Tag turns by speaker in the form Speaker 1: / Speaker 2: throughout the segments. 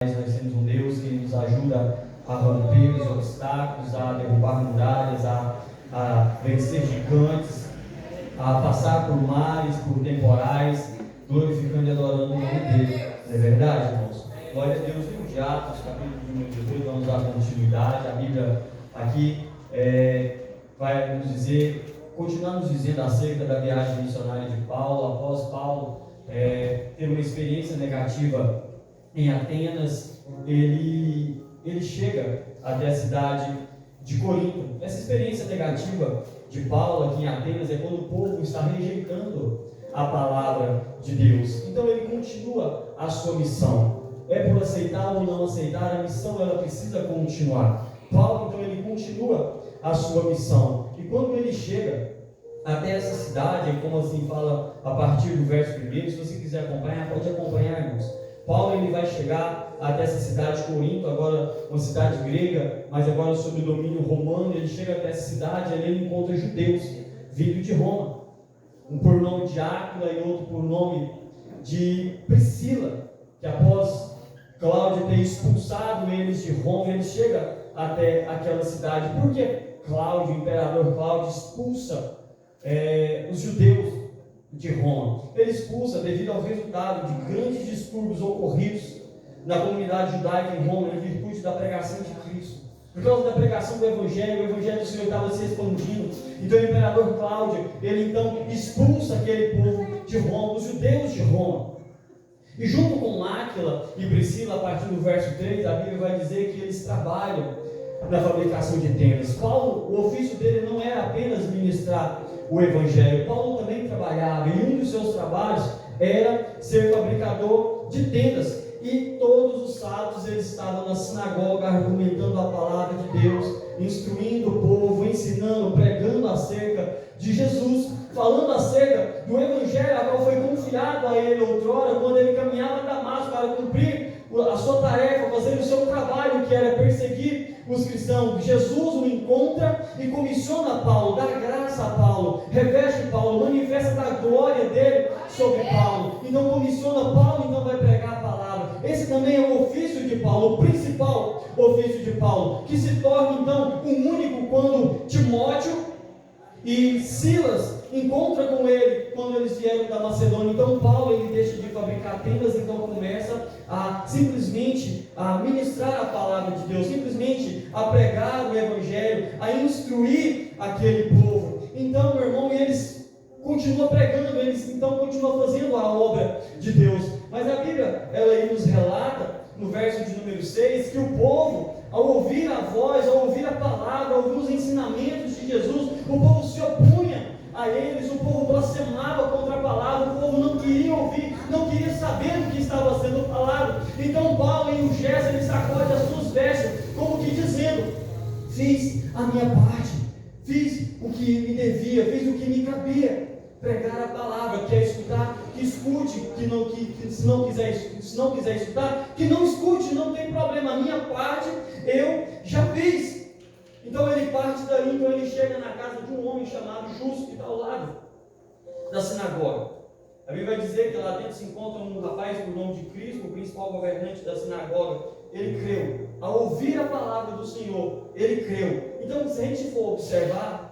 Speaker 1: Nós temos um Deus que nos ajuda a romper os obstáculos, a derrubar muralhas, a vencer gigantes, a passar por mares, por temporais, glorificando e adorando o nome dele. Não é verdade, irmãos? Glória a Deus. Livro de Atos, capítulo número 18, vamos dar continuidade. A Bíblia aqui vai nos dizer, continuar nos dizendo acerca da viagem missionária de Paulo. Após Paulo ter uma experiência negativa em Atenas, ele chega até a cidade de Corinto. Essa experiência negativa de Paulo aqui em Atenas é quando o povo está rejeitando a palavra de Deus. Então ele continua a sua missão. É por aceitar ou não aceitar, a missão ela precisa continuar. Paulo, então, ele continua a sua missão. E quando ele chega até essa cidade, como assim fala a partir do verso 1, se você quiser acompanhar, pode acompanhar, irmãos. Paulo ele vai chegar até essa cidade de Corinto, agora uma cidade grega, mas agora sob o domínio romano. Ele chega até essa cidade, ali ele encontra judeus vindo de Roma, um por nome de Áquila e outro por nome de Priscila, que após Cláudio ter expulsado eles de Roma, ele chega até aquela cidade. Por que Cláudio, o imperador Cláudio, expulsa os judeus de Roma? Ele expulsa devido ao resultado de grandes distúrbios ocorridos na comunidade judaica em Roma, em virtude da pregação de Cristo. Por causa da pregação do Evangelho, o Evangelho do Senhor estava se expandindo. Então o imperador Cláudio, ele então expulsa aquele povo de Roma, os judeus de Roma. E junto com Áquila e Priscila, a partir do verso 3, a Bíblia vai dizer que eles trabalham na fabricação de tendas. Paulo, o ofício dele não era apenas ministrar o Evangelho. Paulo também trabalhava, e um dos seus trabalhos era ser fabricador de tendas. E todos os sábados ele estava na sinagoga argumentando a palavra de Deus, instruindo o povo, ensinando, pregando acerca de Jesus, falando acerca do Evangelho, a qual foi confiado a ele outrora, quando ele caminhava a Damasco para cumprir a sua tarefa, fazer o seu trabalho, que era perseguir os cristãos. Jesus o encontra e comissiona Paulo, dá graça a Paulo, reveste Paulo, manifesta da glória dele sobre Paulo. Então comissiona Paulo, então vai pregar a palavra. Esse também é o ofício de Paulo, o principal ofício de Paulo, que se torna então um único quando Timóteo e Silas encontra com ele quando eles vieram da Macedônia. Então Paulo ele deixa de fabricar tendas, então começa a simplesmente a ministrar a palavra de Deus, simplesmente a pregar o Evangelho, a instruir aquele povo. Então, meu irmão, eles continuam pregando, eles então continuam fazendo a obra de Deus. Mas a Bíblia, ela aí nos relata, no verso de número 6, que o povo, ao ouvir a voz, ao ouvir a palavra, ao ouvir os ensinamentos de Jesus, o povo se opunha a eles, o povo blasfemava contra a palavra, o povo não queria ouvir, não queria saber do que estava sendo falado. Então Paulo, em um gesto, ele sacode as suas vestes, como que dizendo: fiz a minha parte, fiz o que me devia, fiz o que me cabia. Pregar a palavra, quer escutar, que escute, se não quiser escutar, que não escute, não tem problema, a minha parte eu já fiz. Então ele parte daí, então ele chega na casa de um homem chamado Justo, que está ao lado da sinagoga. A Bíblia vai dizer que lá dentro se encontra um rapaz por nome de Cristo, o principal governante da sinagoga. Ele creu, ao ouvir a palavra do Senhor, ele creu. Então, se a gente for observar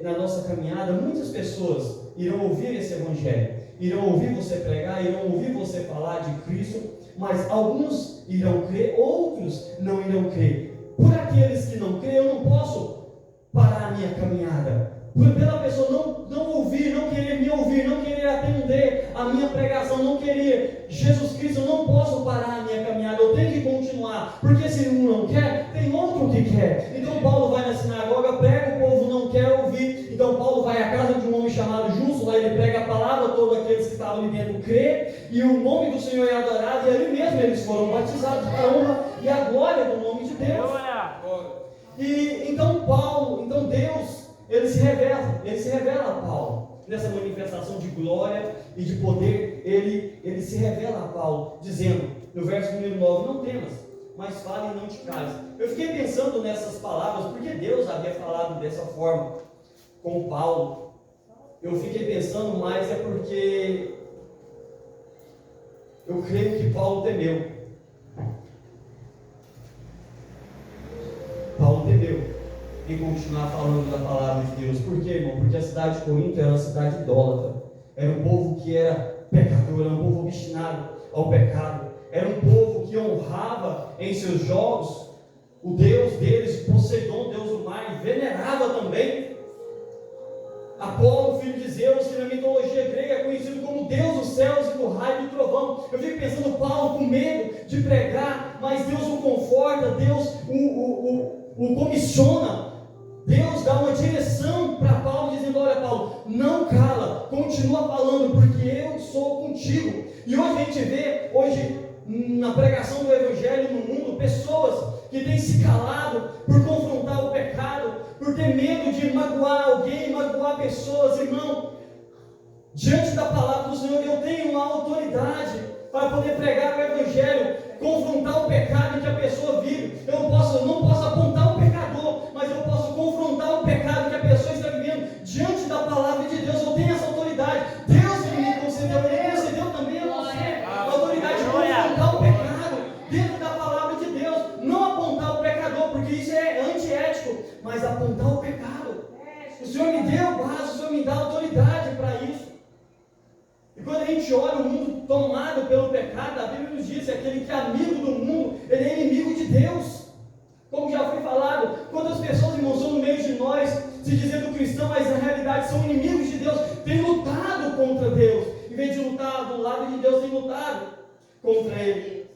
Speaker 1: na nossa caminhada, muitas pessoas irão ouvir esse Evangelho, irão ouvir você pregar, irão ouvir você falar de Cristo, mas alguns irão crer, outros não irão crer. Por aqueles que não creem, eu não posso parar a minha caminhada. Pela pessoa não ouvir, não querer me ouvir, não querer atender a minha pregação, não querer Jesus Cristo, eu não posso parar a minha caminhada, eu tenho que continuar, porque se um não quer, tem outro que quer. Então Paulo vai na sinagoga, prega, o povo não quer ouvir. Então Paulo vai à casa de um homem chamado Justo, lá ele prega a palavra, todos aqueles que estavam ali dentro crê, e o nome do Senhor é adorado, e ali mesmo eles foram batizados para a honra e a glória do nome de Deus. E então Deus, ele se revela a Paulo, nessa manifestação de glória e de poder. Ele se revela a Paulo, dizendo, no verso número 9, não temas, mas fale e não te cales. Eu fiquei pensando nessas palavras, porque Deus havia falado dessa forma com Paulo. Eu fiquei pensando mais porque eu creio que Paulo temeu. em continuar falando da palavra de Deus. Por quê, irmão? Porque a cidade de Corinto era uma cidade idólatra. Era um povo que era pecador, era um povo obstinado ao pecado. Era um povo que honrava em seus jogos o Deus deles, Poseidon, Deus do mar, e venerava também Apolo, filho de Zeus, que na mitologia grega é conhecido como Deus dos céus e do raio e do trovão. Eu fico pensando, Paulo com medo de pregar, mas Deus o conforta, Deus o comissiona, Deus dá uma direção para Paulo, dizendo: olha, Paulo, não cala, continua falando, porque eu sou contigo. E hoje a gente vê, na pregação do Evangelho no mundo, pessoas que têm se calado por confrontar o pecado, por ter medo de magoar alguém, magoar pessoas. Irmão, diante da palavra do Senhor, eu tenho uma autoridade para poder pregar o Evangelho, confrontar o pecado que a pessoa vive. Eu não posso apontar o pecador, mas eu posso confrontar o pecado que a pessoa está vivendo. Diante da palavra de Deus, eu tenho essa autoridade. Deus me concedeu, Ele concedeu também a você a autoridade de confrontar o pecado dentro da palavra de Deus. Não apontar o pecador, porque isso é antiético, mas apontar o pecado. O Senhor me deu base, o Senhor me dá autoridade para isso. E quando a gente olha o mundo tomado pelo pecado, a Bíblia nos diz que aquele que é amigo do mundo, ele é inimigo de Deus. Como já foi falado, quantas pessoas, irmãos, são no meio de nós, se dizendo cristão, mas na realidade são inimigos de Deus, têm lutado contra Deus. Em vez de lutar do lado de Deus, têm lutado contra Ele.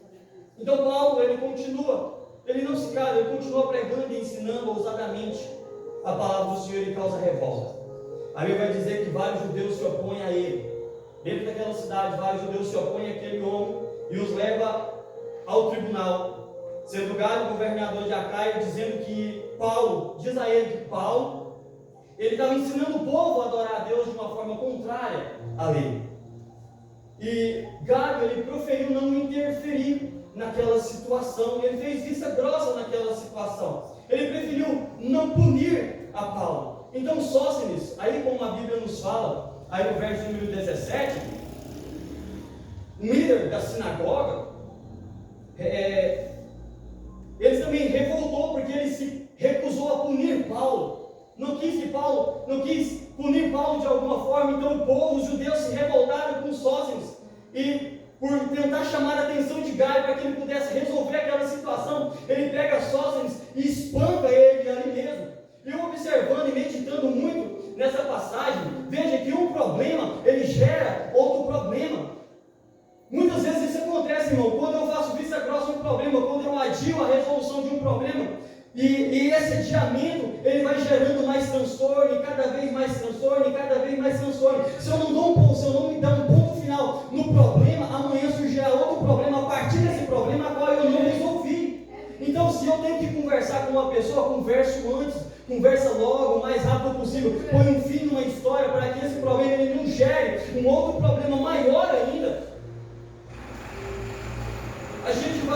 Speaker 1: Então Paulo, ele continua, ele não se cala, ele continua pregando e ensinando ousadamente a palavra do Senhor e causa revolta. A Bíblia vai dizer que vários judeus se opõem a ele. Dentro daquela cidade, vários judeus se opõem àquele homem e os leva ao tribunal, sendo Galio governador de Acaia, dizendo que Paulo, diz a ele que Paulo, ele estava ensinando o povo a adorar a Deus de uma forma contrária à lei. E Galio, ele proferiu não interferir naquela situação, ele fez vista grossa naquela situação. Ele preferiu não punir a Paulo. Então Sóstenes, aí como a Bíblia nos fala, aí no verso número 17, um líder da sinagoga, ele também revoltou porque ele se recusou a punir Paulo. Não quis punir Paulo de alguma forma. Então o povo, os judeus, se revoltaram com Sóstenes e por tentar chamar a atenção de Gaio para que ele pudesse resolver aquela situação, ele pega Sóstenes e espanca ele ali mesmo. E eu observando e meditando muito nessa passagem, veja que um problema, ele gera outro problema. Muitas vezes isso acontece, irmão, quando eu faço vista grossa de um problema, quando eu adio a resolução de um problema, e esse adiamento, ele vai gerando mais transtorno, e cada vez mais transtorno, e cada vez mais transtorno. Se eu não me dar um ponto final no problema, amanhã surgirá outro problema a partir desse problema, a qual eu não resolvi. Então, se eu tenho que conversar com uma pessoa, converso antes, conversa logo, o mais rápido possível, põe um fim numa história para que esse problema ele não gere um outro problema maior ainda. A gente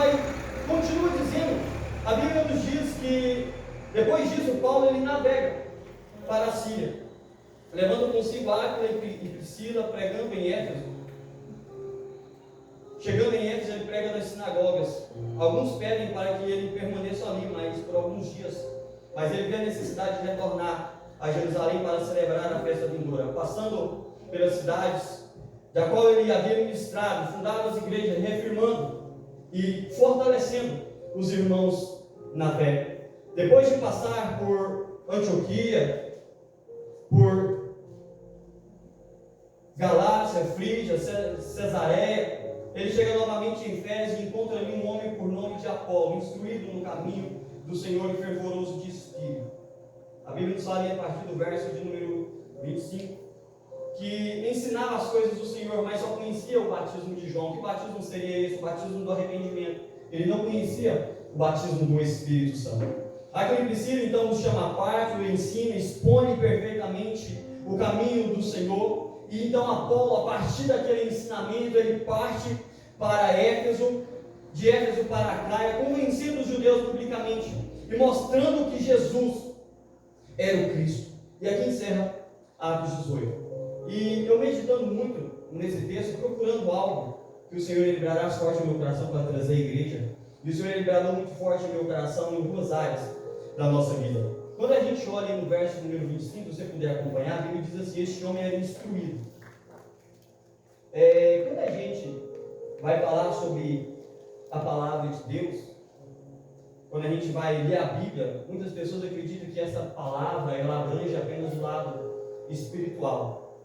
Speaker 1: continua dizendo, a Bíblia nos diz que depois disso Paulo ele navega para a Síria, levando consigo Áquila e Priscila, pregando em Éfeso. Chegando em Éfeso, ele prega nas sinagogas. Alguns pedem para que ele permaneça ali, mas por alguns dias. Mas ele vê a necessidade de retornar a Jerusalém para celebrar a festa vindoura. Passando pelas cidades, da qual ele havia ministrado, fundado as igrejas, reafirmando e fortalecendo os irmãos na fé. Depois de passar por Antioquia, por Galácia, Frígia, Cesareia, ele chega novamente em Éfeso e encontra ali um homem por nome de Apolo, instruído no caminho do Senhor e fervoroso de espírito. A Bíblia nos fala a partir do verso de número 25, que ensinava as coisas do Senhor, mas só conhecia o batismo de João. Que batismo seria esse? O batismo do arrependimento. Ele não conhecia o batismo do Espírito Santo. Aquele Priscila então nos chama a parte, o ensina, expõe perfeitamente o caminho do Senhor. E então Apolo, a partir daquele ensinamento, ele parte para Éfeso, de Éfeso para Acaia, convencendo os judeus publicamente e mostrando que Jesus era o Cristo. E aqui encerra Atos 18. E eu meditando muito nesse texto, procurando algo que o Senhor liberará forte no meu coração para trazer à igreja. E o Senhor liberou muito forte no meu coração em duas áreas da nossa vida. Quando a gente olha no verso número 25, se você puder acompanhar, a Bíblia diz assim: este homem era instruído. Quando a gente vai falar sobre a palavra de Deus, quando a gente vai ler a Bíblia, muitas pessoas acreditam que essa palavra ela abrange apenas o lado espiritual.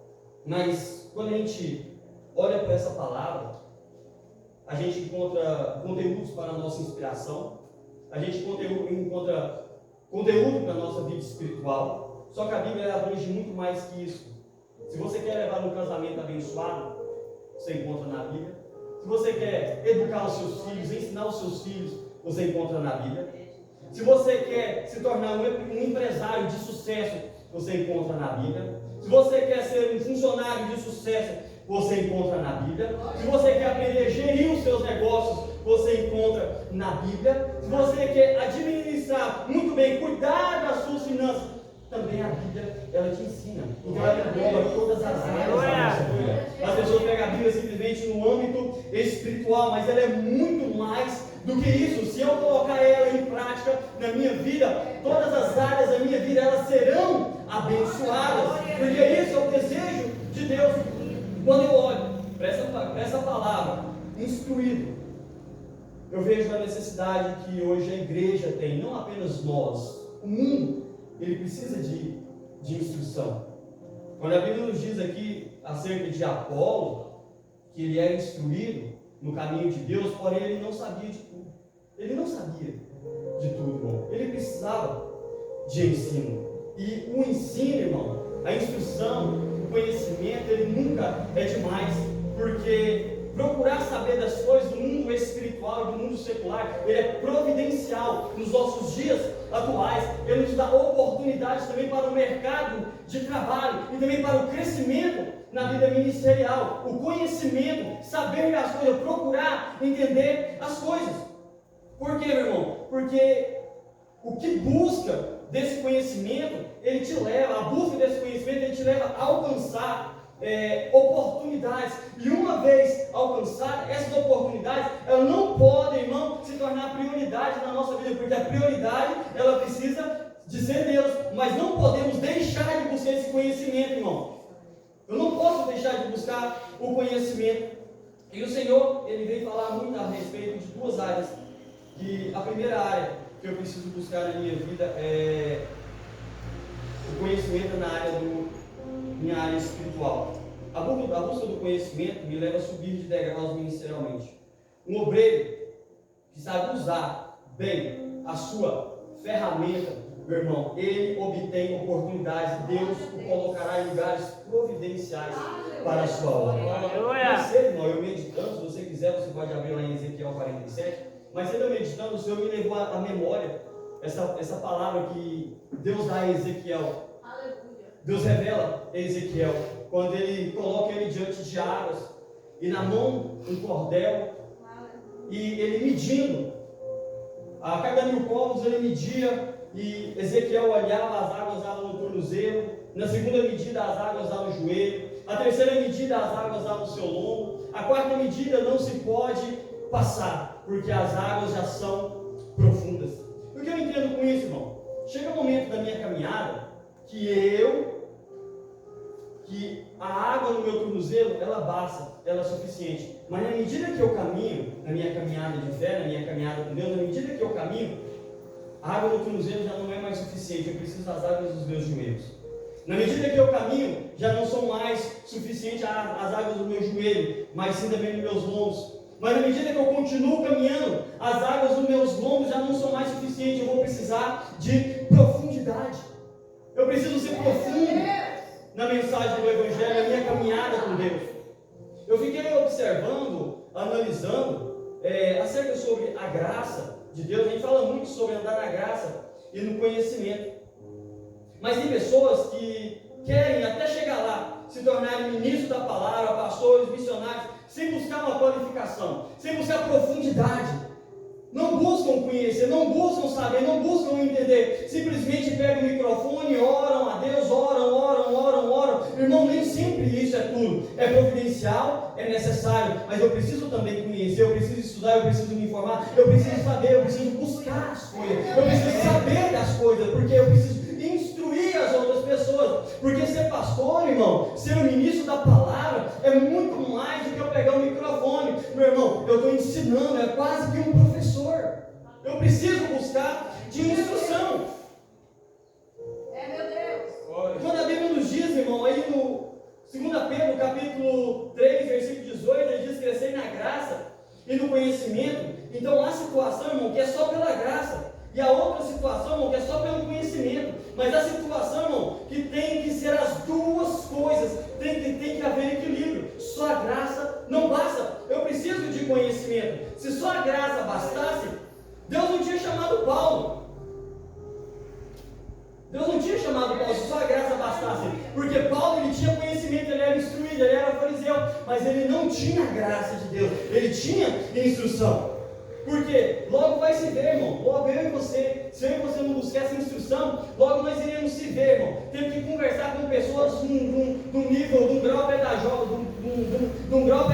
Speaker 1: Mas quando a gente olha para essa palavra, a gente encontra conteúdos para a nossa inspiração, a gente encontra conteúdo para a nossa vida espiritual. Só que a Bíblia abrange muito mais que isso. Se você quer levar um casamento abençoado, você encontra na Bíblia. Se você quer educar os seus filhos, ensinar os seus filhos, você encontra na Bíblia. Se você quer se tornar um empresário de sucesso, você encontra na Bíblia. Se você quer ser um funcionário de sucesso, você encontra na Bíblia. Se você quer aprender a gerir os seus negócios, você encontra na Bíblia. Se você quer administrar muito bem, cuidar das suas finanças, também a Bíblia, ela te ensina. Então ela engloba todas as áreas da nossa vida. As pessoas pegam a Bíblia simplesmente no âmbito espiritual, mas ela é muito mais do que isso. Se eu colocar ela em prática na minha vida, todas as áreas da minha vida, elas serão abençoadas. Porque isso é o desejo de Deus. Quando eu olho para essa palavra, instruído, eu vejo a necessidade que hoje a igreja tem, não apenas nós, o mundo, ele precisa de instrução. Quando a Bíblia nos diz aqui acerca de Apolo, que ele era instruído no caminho de Deus, porém ele não sabia de tudo. Ele não sabia de tudo, irmão. Ele precisava de ensino. E o ensino, irmão, a instrução, o conhecimento, ele nunca é demais, porque procurar saber das coisas do mundo espiritual e do mundo secular, ele é providencial nos nossos dias atuais. Ele nos dá oportunidades também para o mercado de trabalho e também para o crescimento na vida ministerial. O conhecimento, saber as coisas, procurar entender as coisas. Por quê, meu irmão? Porque o que busca desse conhecimento, ele te leva, a busca desse conhecimento, ele te leva a alcançar oportunidades. E uma vez alcançar essas oportunidades, elas não podem, irmão, se tornar prioridade na nossa vida, porque a prioridade, ela precisa de ser Deus, mas não podemos deixar de buscar esse conhecimento, irmão. Eu não posso deixar de buscar o conhecimento. E o Senhor, ele veio falar muito a respeito de duas áreas. Que a primeira área que eu preciso buscar na minha vida é o conhecimento minha área espiritual. A busca do conhecimento me leva a subir de degraus ministerialmente. Um obreiro que sabe usar bem a sua ferramenta, meu irmão, ele obtém oportunidades. Deus o colocará em lugares providenciais para a sua obra. Você, irmão, eu meditando, se você quiser, você pode abrir lá em Ezequiel 47. Mas ainda meditando, o Senhor me levou à memória essa palavra que Deus dá a Ezequiel. Deus revela a Ezequiel quando ele coloca ele diante de águas e na mão um cordel, e ele medindo a cada 1000 povos, ele media, e Ezequiel olhava, as águas davam no tornozelo, na segunda medida as águas davam no joelho, a terceira medida as águas davam no seu lombo, a quarta medida não se pode passar, porque as águas já são profundas. O que eu entendo com isso, irmão? Chega um momento da minha caminhada que a água no meu tornozelo, ela basta, ela é suficiente. Mas na medida que eu caminho, na minha caminhada de fé, na minha caminhada com Deus, na medida que eu caminho, a água no tornozelo já não é mais suficiente, eu preciso das águas dos meus joelhos. Na medida que eu caminho, já não são mais suficientes as águas do meu joelho, mas sim também dos meus lombos. Mas na medida que eu continuo caminhando, as águas dos meus lombos já não são mais suficientes, eu vou precisar de profundidade. Eu preciso ser profundo na mensagem do Evangelho, na minha caminhada com Deus. Eu fiquei observando, analisando acerca sobre a graça de Deus. A gente fala muito sobre andar na graça e no conhecimento. Mas tem pessoas que querem até chegar lá, se tornarem ministros da palavra, pastores, missionários, sem buscar uma qualificação, sem buscar profundidade. Não buscam conhecer, não buscam saber, não buscam entender. Simplesmente pegam o microfone, oram a Deus, oram. Irmão, nem sempre isso é tudo. É providencial, é necessário, mas eu preciso também conhecer, eu preciso estudar, eu preciso me informar, eu preciso saber, eu preciso buscar as coisas, eu preciso saber das coisas, porque eu preciso irmão, ser o ministro da palavra é muito mais do que eu pegar o microfone. Meu irmão, eu estou ensinando, é quase que um professor. Eu preciso buscar de instrução.
Speaker 2: Meu Deus.
Speaker 1: Quando a Bíblia nos diz, irmão, aí no 2 Pedro, capítulo 3, versículo 18, ele diz: crescer na graça e no conhecimento. Então há situação, irmão, que é só pela graça, e a outra situação, irmão, que é só pelo conhecimento. Mas a situação, irmão, que tem que ser as duas coisas, tem que haver equilíbrio. Só a graça não basta, eu preciso de conhecimento. Se só a graça bastasse, Deus não tinha chamado Paulo. Deus não tinha chamado Paulo se só a graça bastasse, porque Paulo, ele tinha conhecimento, ele era instruído, ele era fariseu, mas ele não tinha a graça de Deus, ele tinha instrução. Porque logo vai se ver, irmão, logo eu e você, se eu e você não buscar essa instrução, logo nós iremos se ver, irmão. Temos que conversar com pessoas de um nível, de um grau pedagógico, de um grau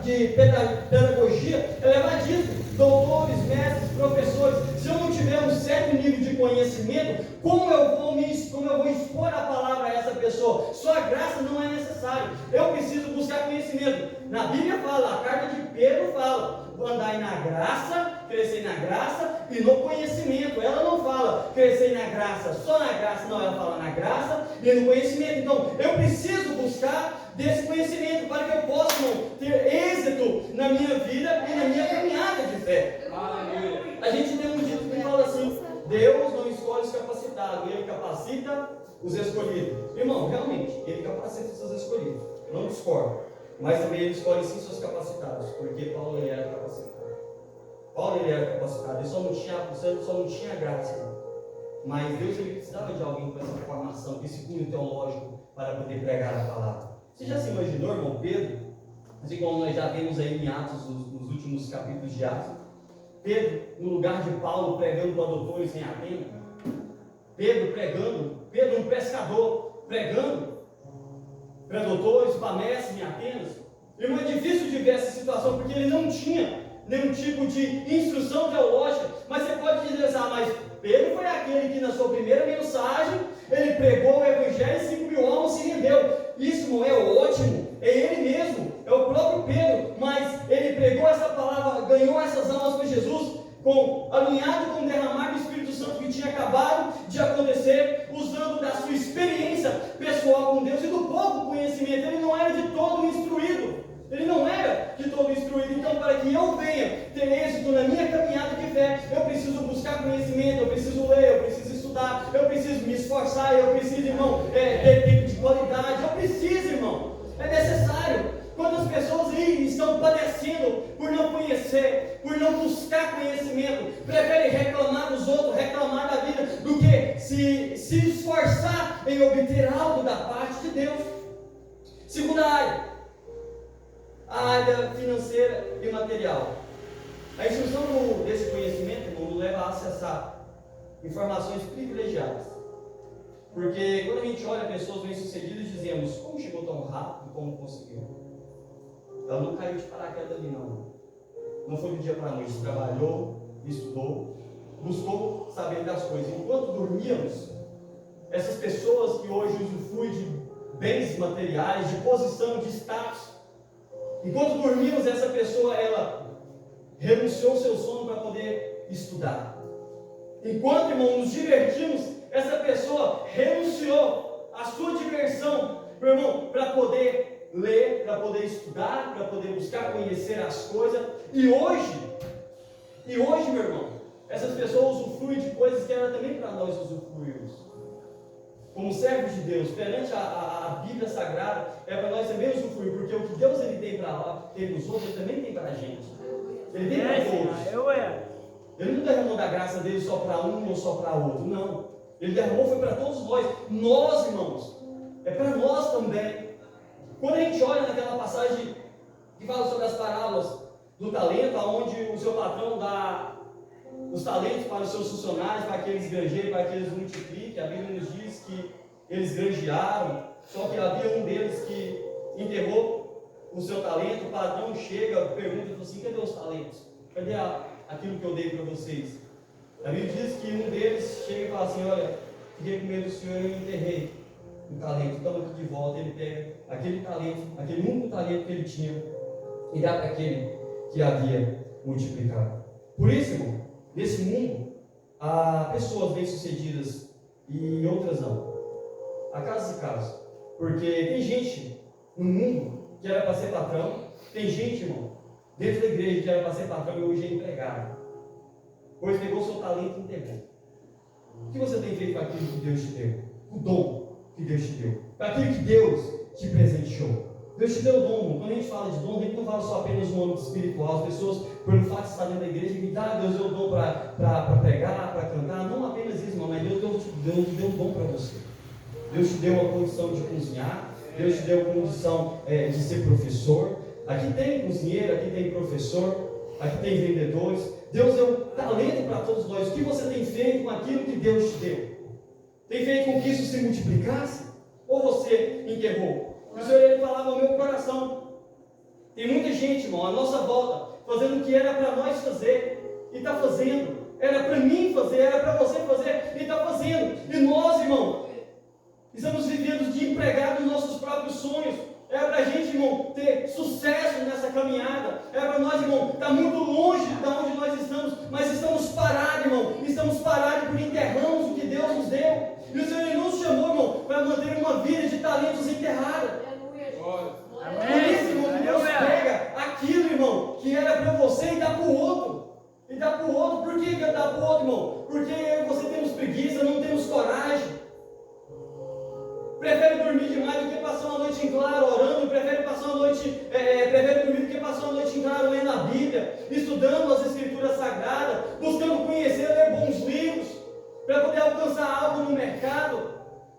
Speaker 1: de pedagogia elevadíssimo, doutores, mestres, professores. Se eu não tiver um certo nível de conhecimento, como eu vou expor a palavra a essa pessoa? Só a graça não é necessário, eu preciso buscar conhecimento. Na Bíblia fala, a carta de Pedro fala: andai na graça, crescer na graça e no conhecimento. Ela não fala crescer na graça, só na graça, não, ela fala na graça e no conhecimento. Então, eu preciso buscar desse conhecimento para que eu possa ter êxito na minha vida e na minha caminhada de fé. Aleluia. A gente tem um dito que fala assim: Deus não escolhe os capacitados, Ele capacita os escolhidos. Irmão, realmente, Ele capacita os seus escolhidos, não discordo. Mas também Ele escolhe sim seus capacitados, porque Paulo, ele era capacitado. Paulo, ele era capacitado, ele só não tinha graça. Mas Deus, ele precisava de alguém com essa formação, com esse cunho teológico, para poder pregar a palavra. Você já se imaginou, irmão Pedro? Assim como nós já vemos aí em Atos, nos últimos capítulos de Atos, Pedro, no lugar de Paulo, pregando para doutores em Atenas. Pedro pregando, Pedro um pescador, pregando para doutores, para mestres em Atenas. Irmão, é difícil de ver essa situação, porque ele não tinha nenhum tipo de instrução teológica. Mas você pode dizer assim: mas Pedro foi aquele que na sua primeira mensagem, ele pregou o evangelho e 5.000 almas se rendeu. Isso, irmão, é ótimo, é ele mesmo, é o próprio Pedro. Mas ele pregou essa palavra, ganhou essas almas para Jesus, alinhado com o derramar do Espírito Santo que tinha acabado de acontecer, usando da sua experiência pessoal com Deus e do pouco conhecimento. Ele não era de todo instruído. Ele não era de todo instruído. Então, para que eu venha ter êxito na minha caminhada de fé, eu preciso buscar conhecimento, eu preciso ler, eu preciso estudar, eu preciso me esforçar, eu preciso, irmão, ter tempo de qualidade. Eu preciso, irmão. É necessário. Quantas pessoas aí estão padecendo por não conhecer, por não buscar conhecimento, preferem reclamar dos outros, reclamar da vida, do que se esforçar em obter algo da parte de Deus. Segunda área, a área financeira e material. A instrução desse conhecimento, irmão, nos leva a acessar informações privilegiadas. Porque quando a gente olha pessoas bem-sucedidas, dizemos: como chegou tão rápido, como conseguiu? Ela não caiu de paraquedas ali, não. Não foi do dia para a noite. Trabalhou, estudou, buscou saber das coisas. Enquanto dormíamos, essas pessoas que hoje usufruem de bens materiais, de posição, de status, enquanto dormíamos, essa pessoa, ela renunciou ao seu sono para poder estudar. Enquanto, irmão, nos divertimos, essa pessoa renunciou à sua diversão, meu irmão, para poder ler, para poder estudar, para poder buscar conhecer as coisas. E hoje, meu irmão, essas pessoas usufruem de coisas que era também para nós usufruirmos. Como servos de Deus, perante a Bíblia Sagrada, é para nós também usufruir, porque o que Deus ele tem para os outros, ele também tem para a gente. Ele tem para todos. Ele não derramou da graça dele só para um ou só para outro, não. Ele derramou foi para todos nós. Nós, irmãos, é para nós também. Quando a gente olha naquela passagem que fala sobre as parábolas do talento, onde o seu patrão dá os talentos para os seus funcionários, para que eles granjeiem, para que eles multipliquem, a Bíblia nos diz que eles granjearam, só que havia um deles que enterrou o seu talento. O patrão chega, pergunta e fala assim: cadê os talentos? Cadê aquilo que eu dei para vocês? A Bíblia diz que um deles chega e fala assim: olha, fiquei com medo do Senhor e eu enterrei. um talento, então aqui de volta ele pega aquele talento, aquele único talento que ele tinha e dá para aquele que havia multiplicado. Por isso, irmão, nesse mundo há pessoas bem-sucedidas e outras não. Há casos e casos. Porque tem gente no mundo que era para ser patrão, tem gente, irmão, dentro da igreja que era para ser patrão e hoje é empregado. Pois pegou seu talento e entregou. O que você tem feito com aquilo que Deus te deu? O dom que Deus te deu. Com aquilo que Deus te presenteou. Deus te deu o dom. Quando a gente fala de dom, a gente não fala só apenas no âmbito espiritual. As pessoas, por um fato de estar dentro da igreja, gritar, Deus deu o dom para pregar, para cantar. Não apenas isso, irmão, mas Deus deu um dom para você. Deus te deu a condição de cozinhar. Deus te deu a condição de ser professor. Aqui tem cozinheiro, aqui tem professor, aqui tem vendedores. Deus deu talento para todos nós. O que você tem feito com aquilo que Deus te deu? Tem feito com que isso se multiplicasse? Ou você enterrou? O Senhor ele falava ao meu coração. Tem muita gente, irmão, à nossa volta, fazendo o que era para nós fazer, e está fazendo. Era para mim fazer, era para você fazer, e está fazendo. E nós, irmão, estamos vivendo de empregado nos nossos próprios sonhos. É para a gente, irmão, ter sucesso nessa caminhada. É para nós, irmão, estar muito longe de onde nós estamos. Mas estamos parados, irmão. Estamos parados porque enterramos o que Deus nos deu. E o Senhor não nos chamou, irmão, para manter uma vida de talentos enterrada. Por isso, irmão, que Deus pega aquilo, irmão, que era para você e dá para o outro. E dá para o outro. Por que dá para o outro, irmão? Porque você temos preguiça, não temos coragem. Prefere dormir demais do que passar uma noite em claro orando, prefere dormir do que passar uma noite em claro lendo a Bíblia, estudando as Escrituras Sagradas, buscando conhecer, ler bons livros, para poder alcançar algo no mercado.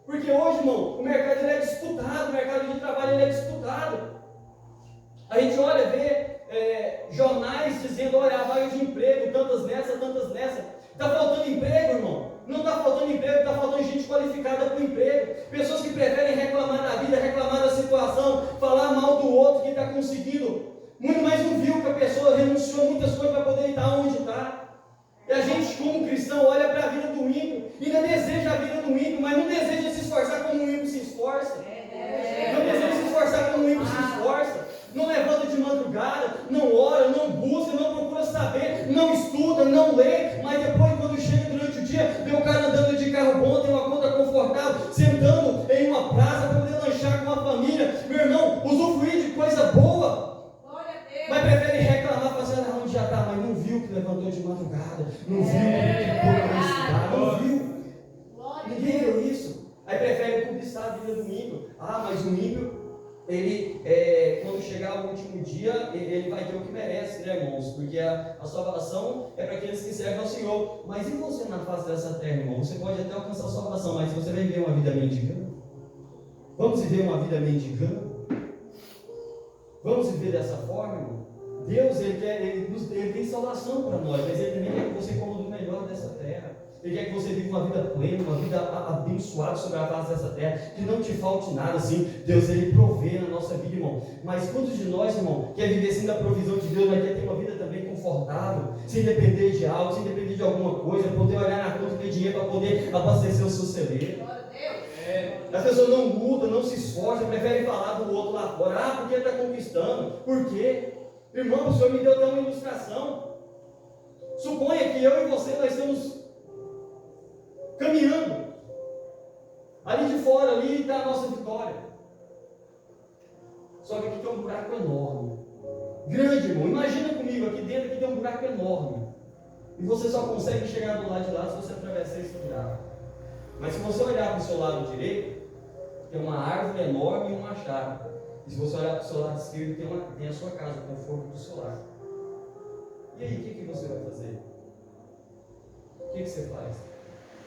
Speaker 1: Porque hoje, irmão, o mercado ele é disputado, o mercado de trabalho ele é disputado. A gente olha, vê jornais dizendo, olha, a vaga de emprego, tantas nessa. Está faltando emprego, irmão. Não está faltando emprego, está faltando gente qualificada para o emprego. Pessoas que preferem reclamar da vida, reclamar da situação, falar mal do outro que está conseguindo. Muito mais não viu que a pessoa renunciou a muitas coisas para poder estar onde está. E a gente, como cristão, olha para a vida do ímpio, ainda deseja a vida do ímpio, mas não deseja se esforçar como o ímpio se esforça. Não deseja se esforçar como o ímpio se esforça. Não levanta de madrugada, não ora, não busca, não procura saber, não estuda, não lê, mas depois quando chega durante o dia, vê o cara andando de carro bom, tem uma conta confortável, sentando em uma praça para poder lanchar com a família. Meu irmão, usufruir de coisa boa, mas prefere reclamar, fazer onde já está, mas não viu que levantou de madrugada, não viu que tentou para estudar, não viu. Ninguém viu isso. Aí prefere conquistar a vida do ímpio. Mas o ímpio, ele, quando chegar o último dia, ele vai ter o que merece, né, irmãos? Porque a salvação é para aqueles que servem ao Senhor. Mas e você na face dessa terra, irmão? Você pode até alcançar a salvação, mas você vai viver uma vida mendigando? Vamos viver uma vida mendigando? Vamos viver dessa forma, irmão? Deus, ele tem salvação para nós, mas Ele também quer que você coma do melhor dessa terra. Ele quer que você viva uma vida plena, uma vida abençoada sobre a face dessa terra, que não te falte nada, assim. Deus, Ele provê na nossa vida, irmão. Mas quantos de nós, irmão, quer viver sem a provisão de Deus, mas quer ter uma vida também confortável, sem depender de algo, sem depender de alguma coisa, poder olhar na conta e ter dinheiro para poder abastecer o seu celeiro? As pessoas não lutam, não se esforçam, preferem falar do outro lá fora. Porque ele está conquistando. Por quê? Irmão, o Senhor me deu até uma ilustração. Suponha que eu e você, nós estamos caminhando. Ali de fora, ali está a nossa vitória. Só que aqui tem um buraco enorme. Grande, irmão. Imagina comigo, aqui dentro aqui tem um buraco enorme. E você só consegue chegar do lado de lá se você atravessar esse buraco. Mas se você olhar para o seu lado direito, tem uma árvore enorme e um machado. E se você olhar para o seu lado esquerdo, tem a sua casa, o conforto do seu lar. E aí, o que você vai fazer? O que você faz?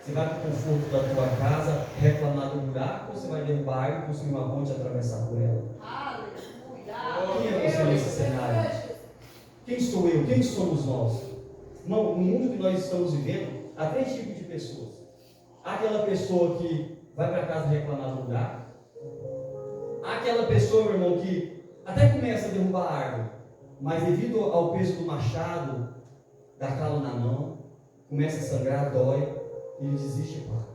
Speaker 1: Você vai para o conforto da tua casa, reclamar do buraco, ou você vai derrubar a árvore, construir uma ponte e atravessar por ela? Quem é você nesse cenário? Quem sou eu? Quem somos nós? Irmão, no mundo que nós estamos vivendo, há 3 tipos de pessoas. Há aquela pessoa que vai para casa reclamar do buraco. Há aquela pessoa, meu irmão, que até começa a derrubar a árvore, mas devido ao peso do machado, dá calo na mão, começa a sangrar, dói, e ele desiste e para.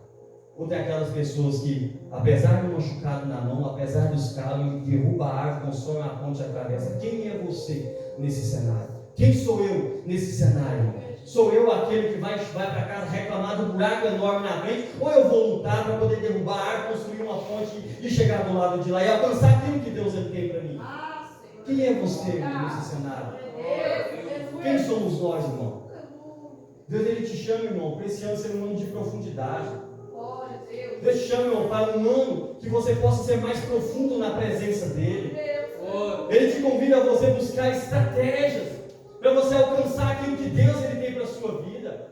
Speaker 1: Ou tem aquelas pessoas que, apesar do machucado na mão, apesar dos calos, derruba a árvore, constrói a ponte e atravessa. Quem é você nesse cenário? Quem sou eu nesse cenário? Sou eu aquele que vai para casa reclamar do buraco enorme na frente? Ou eu vou lutar para poder derrubar a árvore, construir uma ponte e chegar do lado de lá e alcançar aquilo que Deus tem para mim? Quem é você nesse cenário? Quem somos nós, irmão? Deus ele te chama, irmão, para esse ano ser um ano de profundidade. Deus te chama, irmão, para um ano que você possa ser mais profundo na presença dele. Ele te convida a você buscar estratégias para você alcançar aquilo que Deus ele tem para a sua vida.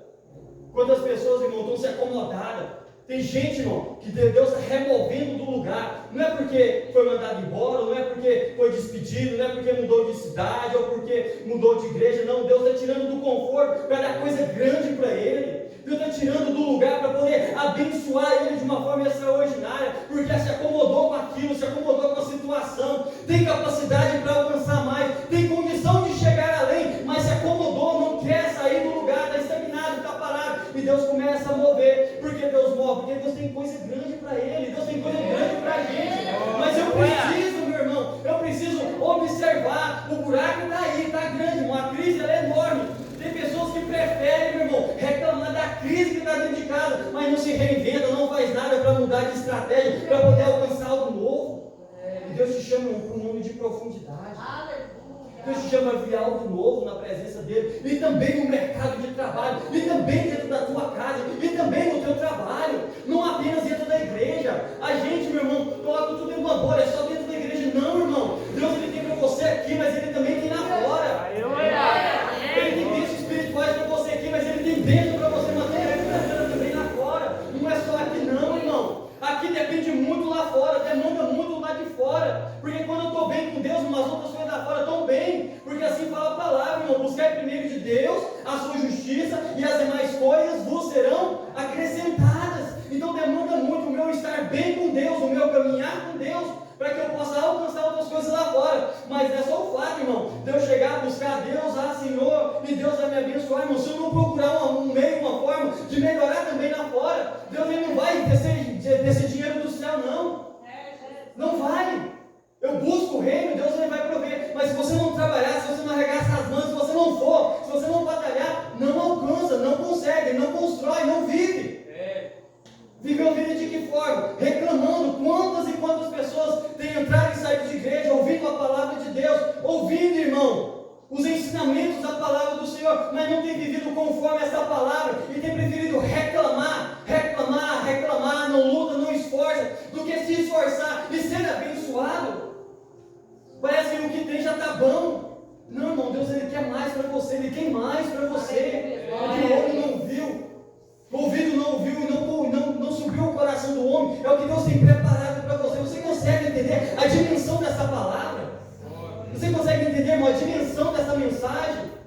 Speaker 1: Quantas pessoas, irmão, estão se acomodadas? Tem gente, irmão, que Deus está removendo do lugar. Não é porque foi mandado embora, não é porque foi despedido, não é porque mudou de cidade ou porque mudou de igreja. Não, Deus está tirando do conforto para dar coisa grande para ele. Deus está tirando do lugar para poder abençoar ele de uma forma extraordinária, porque se acomodou com aquilo, se acomodou com a situação, tem capacidade para alcançar mais, tem condição de chegar além, mas se acomodou, não quer sair do lugar, está estagnado, está parado, e Deus começa a mover. Porque Deus move? Porque Deus tem coisa grande para ele, Deus tem coisa grande para a gente, mas eu preciso, meu irmão, eu preciso observar, o buraco está aí, está grande, uma crise ela é enorme. Tem pessoas que preferem, meu irmão, reclamar da crise que está dentro de casa, mas não se reinventa, não faz nada para mudar de estratégia, para poder alcançar algo novo. E Deus te chama para um mundo de profundidade. Deus te chama a ver algo novo na presença dele, e também no mercado de trabalho, e também dentro da tua casa, e também no teu trabalho, não apenas dentro da igreja. A gente, meu irmão, coloca tudo em uma bolha, é só dentro da igreja. Não, irmão, Deus ele tem para você aqui, mas ele também tem lá fora. Ele tem bênçãos espirituais para você aqui, mas ele tem bênção para você material também lá fora. Não é só aqui não, irmão. Aqui depende muito lá fora, demanda muito lá de fora. Porque quando eu estou bem com Deus, umas outras coisas lá fora estão bem. Porque assim fala a palavra, irmão. Buscai primeiro de Deus a sua justiça, e as demais coisas vos serão acrescentadas. Então demanda muito o meu estar bem com Deus, o meu caminhar com Deus, para que eu possa alcançar outras coisas lá fora. Mas é só o fato, irmão, de eu chegar a buscar Deus, Senhor, e Deus vai me abençoar, irmão. Se eu não procurar um meio, uma forma de melhorar também lá fora, Deus ele não vai descer dinheiro do céu, não. Não vai. Eu busco o reino, Deus ele vai prover. Mas se você não trabalhar, se você não arregaçar as mãos, se você não for, se você não batalhar, não alcança, não consegue, não constrói, não vive. Vive a vida de que forma? Reclamando. Quantas e quantas pessoas têm entrado e saído de igreja, ouvindo a palavra de Deus, ouvindo, irmão, os ensinamentos da palavra do Senhor, mas não tem vivido conforme essa palavra, e tem preferido reclamar, não luta, não esforça, do que se esforçar e ser abençoado. Parece que o que tem já está bom. Não, irmão, Deus ele quer mais para você, ele quer mais para você. O que o olho não viu, o ouvido não ouviu e não subiu o coração do homem, é o que Deus tem preparado para você. Você consegue entender a dimensão dessa palavra? Você consegue entender, irmão, a dimensão dessa mensagem?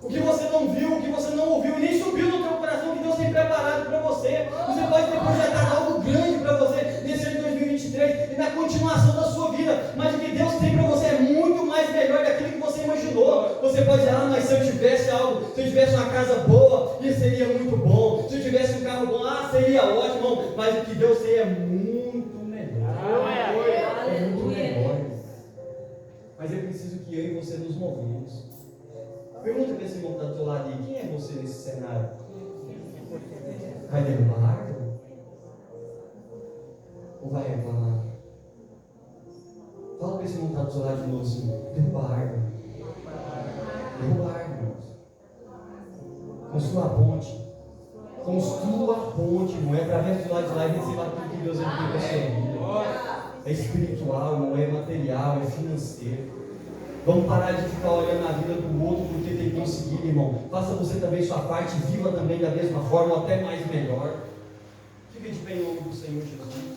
Speaker 1: O que você não viu, o que você não ouviu e nem subiu no teu coração, que Deus tem preparado para você. Você pode ter projetado algo grande para você nesse ano de 2023 e na continuação da sua vida, mas o que Deus tem para você é muito mais melhor daquilo que você imaginou. Você pode dizer, mas se eu tivesse algo, se eu tivesse uma casa boa, isso seria muito bom. Se eu tivesse um carro bom, seria ótimo, mas o que Deus tem é muito melhor. É muito melhor. Mas é preciso que eu e você nos movemos. Pergunta para esse irmão que está do teu lado aí, quem é você nesse cenário? Vai derrubar? Ou vai reclamar? Fala para esse irmão que está do teu lado de novo assim, derrubar a árvore. Derrubar a árvore, irmãos. Construa a ponte. Construa a ponte, irmão. É através do lado de lá e receba aquilo que Deus tem para a sua vida. É espiritual, irmão, é material, é financeiro. Vamos parar de ficar olhando a vida do outro porque tem conseguido, irmão. Faça você também sua parte, viva também da mesma forma, ou até mais melhor. Fique de pé em nome do Senhor Jesus.